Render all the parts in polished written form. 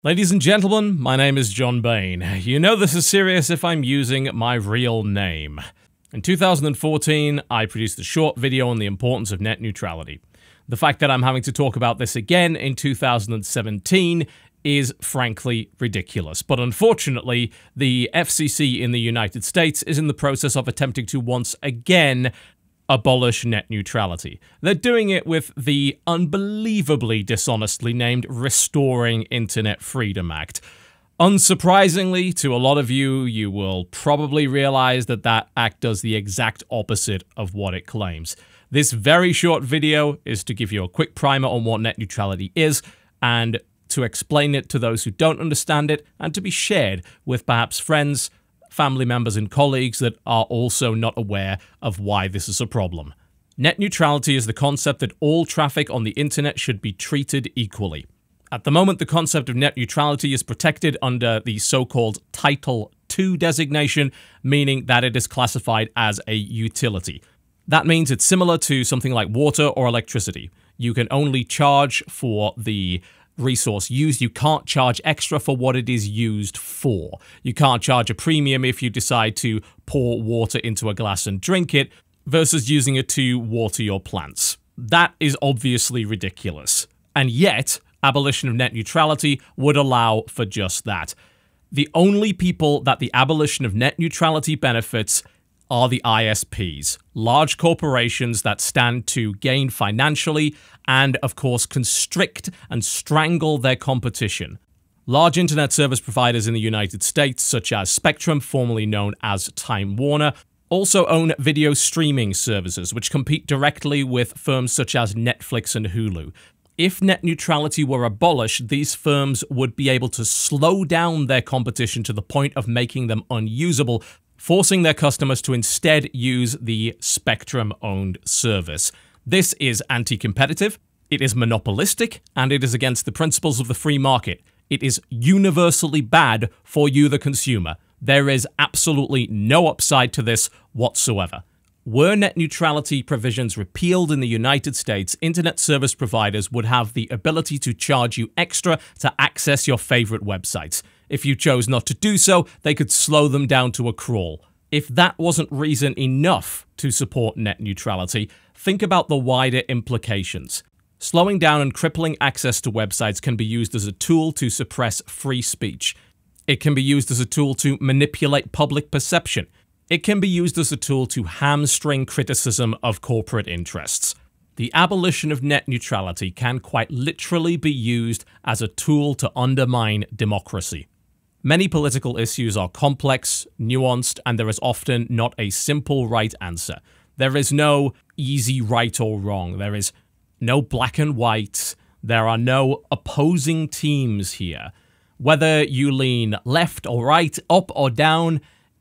Ladies and gentlemen, my name is John Bain. You know this is serious if I'm using my real name. In 2014, I produced a short video on the importance of net neutrality. The fact that I'm having to talk about this again in 2017 is frankly ridiculous. But unfortunately, the FCC in the United States is in the process of attempting to once again abolish net neutrality. They're doing it with the unbelievably dishonestly named Restoring Internet Freedom Act. Unsurprisingly, to a lot of you, you will probably realize that that act does the exact opposite of what it claims. This very short video is to give you a quick primer on what net neutrality is, and to explain it to those who don't understand it, and to be shared with perhaps friends, family members, and colleagues that are also not aware of why this is a problem. Net neutrality is the concept that all traffic on the internet should be treated equally. At the moment, the concept of net neutrality is protected under the so-called Title II designation, meaning that it is classified as a utility. That means it's similar to something like water or electricity. You can only charge for the resource used. You can't charge extra for what it is used for. You can't charge a premium if you decide to pour water into a glass and drink it, versus using it to water your plants. That is obviously ridiculous. And yet, abolition of net neutrality would allow for just that. The only people that the abolition of net neutrality benefits are the ISPs, large corporations that stand to gain financially and, of course, constrict and strangle their competition. Large internet service providers in the United States, such as Spectrum, formerly known as Time Warner, also own video streaming services, which compete directly with firms such as Netflix and Hulu. If net neutrality were abolished, these firms would be able to slow down their competition to the point of making them unusable, forcing their customers to instead use the Spectrum-owned service. This is anti-competitive, it is monopolistic, and it is against the principles of the free market. It is universally bad for you, the consumer. There is absolutely no upside to this whatsoever. Were net neutrality provisions repealed in the United States, internet service providers would have the ability to charge you extra to access your favorite websites. If you chose not to do so, they could slow them down to a crawl. If that wasn't reason enough to support net neutrality, think about the wider implications. Slowing down and crippling access to websites can be used as a tool to suppress free speech. It can be used as a tool to manipulate public perception. It can be used as a tool to hamstring criticism of corporate interests. The abolition of net neutrality can quite literally be used as a tool to undermine democracy. Many political issues are complex, nuanced, and there is often not a simple right answer. There is no easy right or wrong. There is no black and white. There are no opposing teams here. Whether you lean left or right, up or down,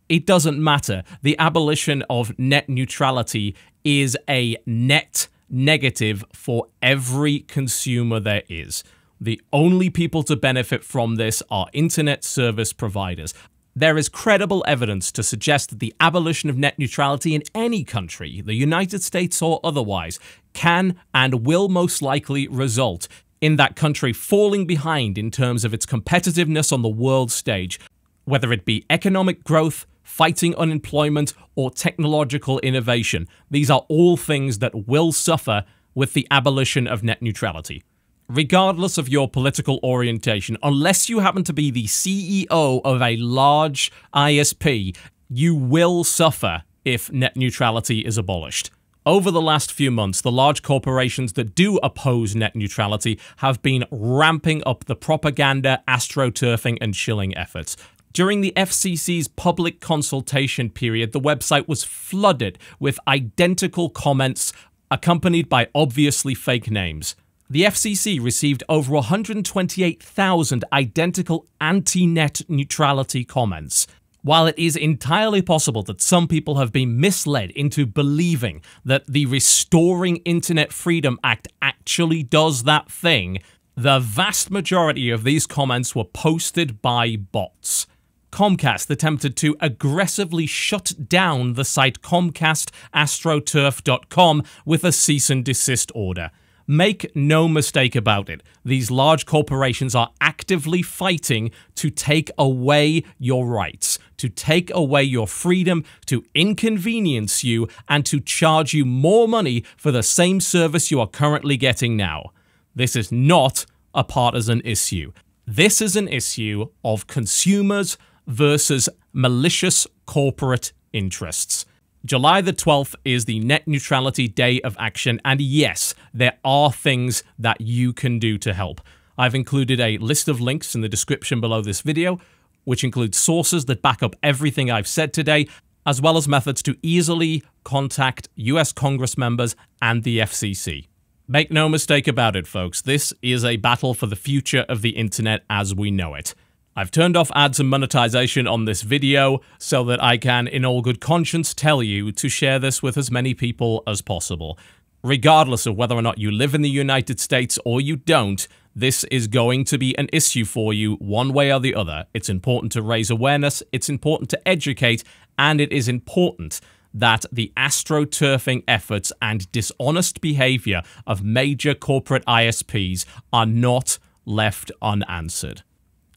it doesn't matter. The abolition of net neutrality is a net negative for every consumer there is. The only people to benefit from this are internet service providers. There is credible evidence to suggest that the abolition of net neutrality in any country, the United States or otherwise, can and will most likely result in that country falling behind in terms of its competitiveness on the world stage, whether it be economic growth, fighting unemployment, or technological innovation. These are all things that will suffer with the abolition of net neutrality. Regardless of your political orientation, unless you happen to be the CEO of a large ISP, you will suffer if net neutrality is abolished. Over the last few months, the large corporations that do oppose net neutrality have been ramping up the propaganda, astroturfing, and shilling efforts. During the FCC's public consultation period, the website was flooded with identical comments accompanied by obviously fake names. The FCC received over 128,000 identical anti-net neutrality comments. While it is entirely possible that some people have been misled into believing that the Restoring Internet Freedom Act actually does that thing, the vast majority of these comments were posted by bots. Comcast attempted to aggressively shut down the site ComcastAstroturf.com with a cease and desist order. Make no mistake about it, these large corporations are actively fighting to take away your rights, to take away your freedom, to inconvenience you, and to charge you more money for the same service you are currently getting now. This is not a partisan issue. This is an issue of consumers versus malicious corporate interests. July the 12th is the Net Neutrality Day of Action, and yes, there are things that you can do to help. I've included a list of links in the description below this video, which includes sources that back up everything I've said today, as well as methods to easily contact US Congress members and the FCC. Make no mistake about it, folks, this is a battle for the future of the internet as we know it. I've turned off ads and monetization on this video so that I can, in all good conscience, tell you to share this with as many people as possible. Regardless of whether or not you live in the United States or you don't, this is going to be an issue for you one way or the other. It's important to raise awareness, it's important to educate, and it is important that the astroturfing efforts and dishonest behavior of major corporate ISPs are not left unanswered.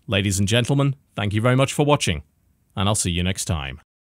Ladies and gentlemen, thank you very much for watching, and I'll see you next time.